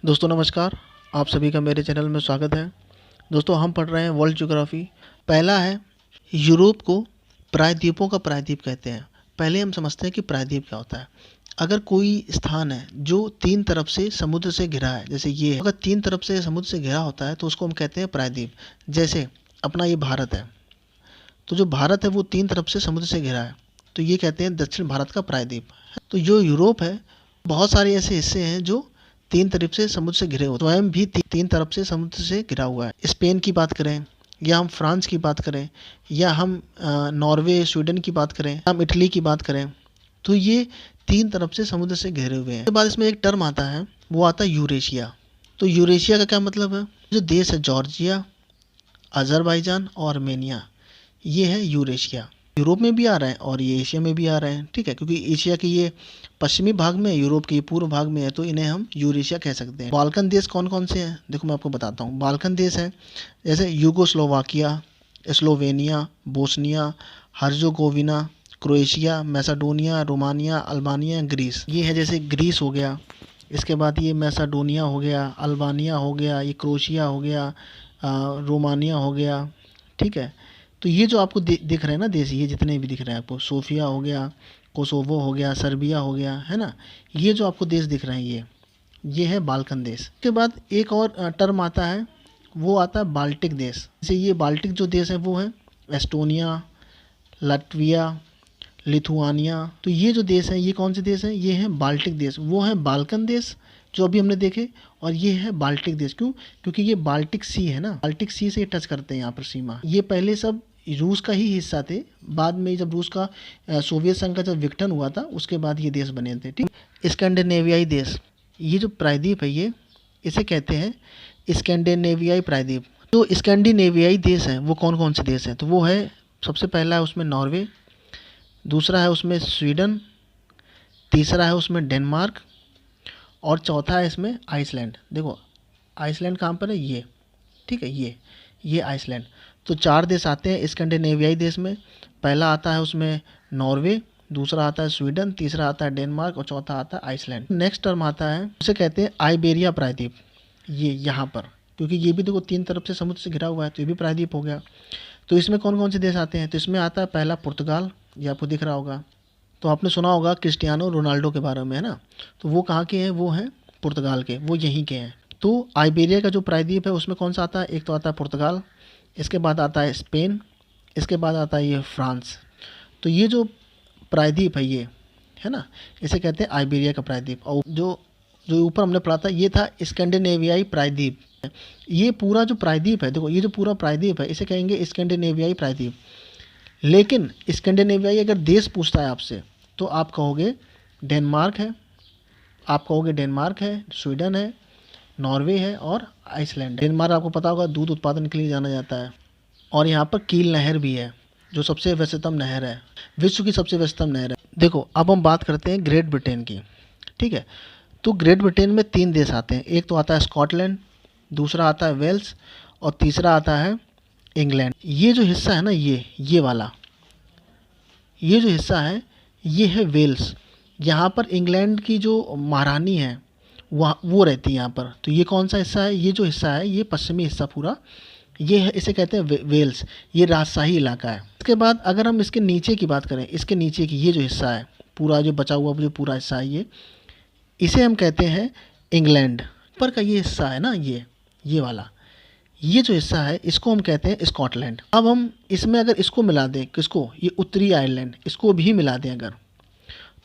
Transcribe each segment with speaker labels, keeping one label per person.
Speaker 1: दोस्तों नमस्कार, आप सभी का मेरे चैनल में स्वागत है। दोस्तों हम पढ़ रहे हैं वर्ल्ड ज्योग्राफी। पहला है यूरोप को प्रायद्वीपों का प्रायद्वीप कहते हैं। पहले हम समझते हैं कि प्रायद्वीप क्या होता है। अगर कोई स्थान है जो तीन तरफ से समुद्र से घिरा है, जैसे ये है, अगर तीन तरफ से समुद्र से घिरा होता है तो उसको हम कहते हैं प्रायद्वीप। जैसे अपना ये भारत है, तो जो भारत है वो तीन तरफ से समुद्र से घिरा है, तो ये कहते हैं दक्षिण भारत का प्रायद्वीप। तो जो यूरोप है, बहुत सारे ऐसे हिस्से हैं जो तीन तरफ से समुद्र से घिरे हुए, स्वयं भी तीन तरफ से समुद्र से घिरा हुआ है। स्पेन की बात करें, या हम फ्रांस की बात करें, या हम नॉर्वे स्वीडन की बात करें, हम इटली की बात करें, तो ये तीन तरफ से समुद्र से घिरे हुए हैं। उसके बाद इसमें एक टर्म आता है, वो आता है यूरेशिया। तो यूरेशिया का क्या मतलब है? जो देश है जॉर्जिया, अजरबैजान और आर्मेनिया, ये है यूरेशिया। यूरोप में भी आ रहा है और ये एशिया में भी आ रहे हैं, ठीक है, क्योंकि एशिया के ये पश्चिमी भाग में, यूरोप के ये पूर्व भाग में है, तो इन्हें हम यूरेशिया कह सकते हैं। बाल्कन देश कौन कौन से हैं? देखो मैं आपको बताता हूँ। बाल्कन देश है जैसे Yugoslavia, Slovenia, Bosnia, Herzegovina, Croatia, Macedonia, Romania, Albania, Greece. ये है जैसे ग्रीस हो गया, इसके बाद ये मैसाडोनिया हो गया, अल्बानिया हो गया, ये क्रोएशिया हो गया, रोमानिया हो गया, ठीक है। तो ये जो आपको दिख रहे हैं ना देश, ये जितने भी दिख रहे हैं आपको, सोफिया हो गया, कोसोवो हो गया, सर्बिया हो गया, है ना, ये जो आपको देश दिख रहे हैं ये है बाल्कन देश। उसके बाद एक और टर्म आता है, वो आता है बाल्टिक देश। जैसे ये बाल्टिक जो देश है वो है एस्टोनिया, लाटविया, लिथुआनिया। तो ये जो देश है ये कौन से देश हैं? ये हैं बाल्टिक देश। वो है बाल्कन देश जो अभी हमने देखे, और ये है बाल्टिक देश। क्यों? क्योंकि ये बाल्टिक सी है ना, बाल्टिक सी से टच करते हैं यहाँ पर सीमा। ये पहले सब रूस का ही हिस्सा थे, बाद में जब रूस का सोवियत संघ का जब विघटन हुआ था उसके बाद ये देश बने थे, ठीक। स्कैंडिनेवियाई देश, ये जो प्रायद्वीप है ये, इसे कहते हैं स्कैंडिनेवियाई प्रायद्वीप। जो स्कैंडिनेवियाई देश हैं वो कौन कौन से देश हैं? तो वो है, सबसे पहला है उसमें नॉर्वे, दूसरा है उसमें स्वीडन, तीसरा है उसमें डेनमार्क, और चौथा है इसमें आइसलैंड। देखो आइसलैंड कहाँ पर है? ये, ठीक है, ये आइसलैंड। तो चार देश आते हैं स्कैंडिनेवियाई देश में। पहला आता है उसमें नॉर्वे, दूसरा आता है स्वीडन, तीसरा आता है डेनमार्क और चौथा आता है आइसलैंड। नेक्स्ट टर्म आता है, उसे कहते हैं आइबेरिया प्रायद्वीप। ये यहाँ पर, क्योंकि ये भी देखो तीन तरफ से समुद्र से घिरा हुआ है, तो ये भी प्रायद्वीप हो गया। तो इसमें कौन कौन से देश आते हैं? तो इसमें आता है पहला पुर्तगाल, ये आपको दिख रहा होगा। तो आपने सुना होगा क्रिस्टियानो रोनाल्डो के बारे में, है ना, तो वो कहाँ के हैं? वो हैं पुर्तगाल के, वो यहीं के हैं। तो आइबेरिया का जो प्रायद्वीप है उसमें कौन सा आता है? एक तो आता है पुर्तगाल, इसके बाद आता है स्पेन, इसके बाद आता है ये फ्रांस। तो ये जो प्रायद्वीप है ये, है ना, इसे कहते हैं आइबेरिया का प्रायद्वीप। और जो जो ऊपर हमने पढ़ा था ये था स्कैंडिनेवियाई प्रायद्वीप। ये पूरा जो प्रायद्वीप है, देखो ये जो पूरा प्रायद्वीप है इसे कहेंगे स्कैंडिनेवियाई प्रायद्वीप। लेकिन स्कैंडिनेवियाई अगर देश पूछता है आपसे तो आप कहोगे डेनमार्क है, आप कहोगे डेनमार्क है, स्वीडन है, नॉर्वे है और आइसलैंड। डेनमार्क आपको पता होगा दूध उत्पादन के लिए जाना जाता है, और यहाँ पर कील नहर भी है जो सबसे व्यस्ततम नहर है, विश्व की सबसे व्यस्ततम नहर है। देखो अब हम बात करते हैं ग्रेट ब्रिटेन की, ठीक है। तो ग्रेट ब्रिटेन में तीन देश आते हैं, एक तो आता है स्कॉटलैंड, दूसरा आता है वेल्स और तीसरा आता है इंग्लैंड। ये जो हिस्सा है ना, ये वाला, ये जो हिस्सा है ये है वेल्स। यहाँ पर इंग्लैंड की जो महारानी है वह वो रहती है यहाँ पर। तो ये कौन सा हिस्सा है? ये जो हिस्सा है ये पश्चिमी हिस्सा पूरा, ये है, इसे कहते हैं वेल्स। ये राजशाही इलाका है। इसके बाद अगर हम इसके नीचे की बात करें, इसके नीचे की ये जो हिस्सा है पूरा, जो बचा हुआ जो पूरा हिस्सा है ये, इसे हम कहते हैं इंग्लैंड। ऊपर का ये हिस्सा है ना, ये वाला, ये जो हिस्सा है इसको हम कहते हैं स्कॉटलैंड। अब हम इसमें अगर इसको मिला दें, किसको? ये उत्तरी आयरलैंड, इसको भी मिला दें अगर,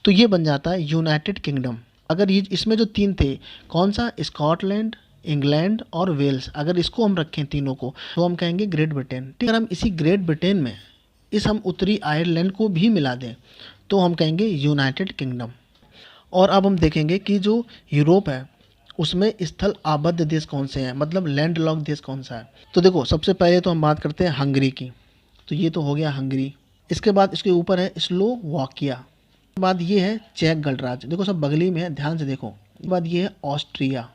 Speaker 1: तो ये बन जाता है यूनाइटेड किंगडम। अगर ये इसमें जो तीन थे, कौन सा? स्कॉटलैंड, इंग्लैंड और वेल्स, अगर इसको हम रखें तीनों को तो हम कहेंगे ग्रेट ब्रिटेन। अगर हम इसी ग्रेट ब्रिटेन में हम उत्तरी आयरलैंड को भी मिला दें तो हम कहेंगे यूनाइटेड किंगडम। और अब हम देखेंगे कि जो यूरोप है उसमें स्थल आबद्ध देश कौन से हैं, मतलब लैंड लॉक देश कौन सा है। तो देखो सबसे पहले तो हम बात करते हैं हंगरी की, तो ये तो हो गया हंगरी। इसके बाद इसके ऊपर है स्लोवाकिया, इसके बाद ये है चेक गणराज्य, देखो सब बगली में है, ध्यान से देखो। इसके बाद ये है ऑस्ट्रिया,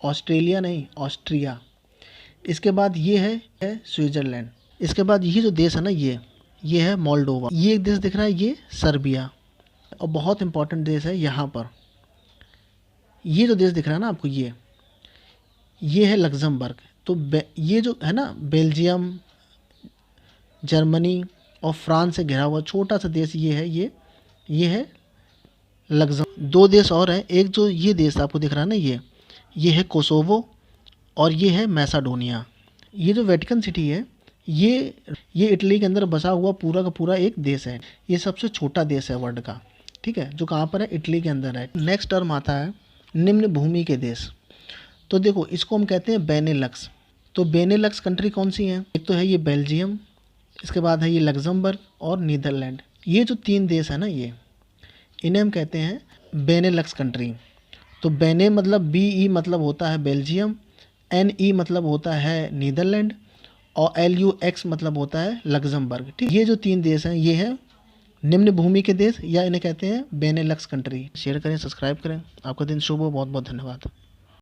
Speaker 1: ऑस्ट्रेलिया नहीं ऑस्ट्रिया। इसके बाद ये है स्विट्जरलैंड। इसके बाद ये जो देश है ना ये है मोल्डोवा। ये एक देश दिख रहा है, ये सर्बिया। और बहुत इंपॉर्टेंट देश है यहाँ पर, ये जो देश दिख रहा है ना आपको, ये है लग्जमबर्ग। तो ये जो है ना बेल्जियम, जर्मनी और फ्रांस से घिरा हुआ छोटा सा देश ये है, ये है लग्जम। दो देश और हैं, एक जो ये देश आपको दिख रहा है ना, ये है कोसोवो और ये है मैसाडोनिया। ये जो वेटिकन सिटी है ये इटली के अंदर बसा हुआ पूरा का पूरा एक देश है। ये सबसे छोटा देश है वर्ल्ड का, ठीक है, जो कहाँ पर है, इटली के अंदर है। नेक्स्ट टर्म आता है निम्न भूमि के देश। तो देखो इसको हम कहते हैं बेनेलक्स। तो बेनेलक्स कंट्री कौन सी हैं? एक तो है ये बेल्जियम, इसके बाद है ये लग्जमबर्ग और नीदरलैंड। ये जो 3 देश है ना, ये इन्हें हम कहते हैं बेनेलक्स कंट्री। तो बेने मतलब BE मतलब होता है बेल्जियम, NE मतलब होता है नीदरलैंड और LUX मतलब होता है लग्जमबर्ग। ठीक, ये जो 3 देश हैं ये हैं निम्न भूमि के देश, या इन्हें कहते हैं बेनेलक्स कंट्री। शेयर करें, सब्सक्राइब करें। आपका दिन शुभ हो। बहुत बहुत धन्यवाद।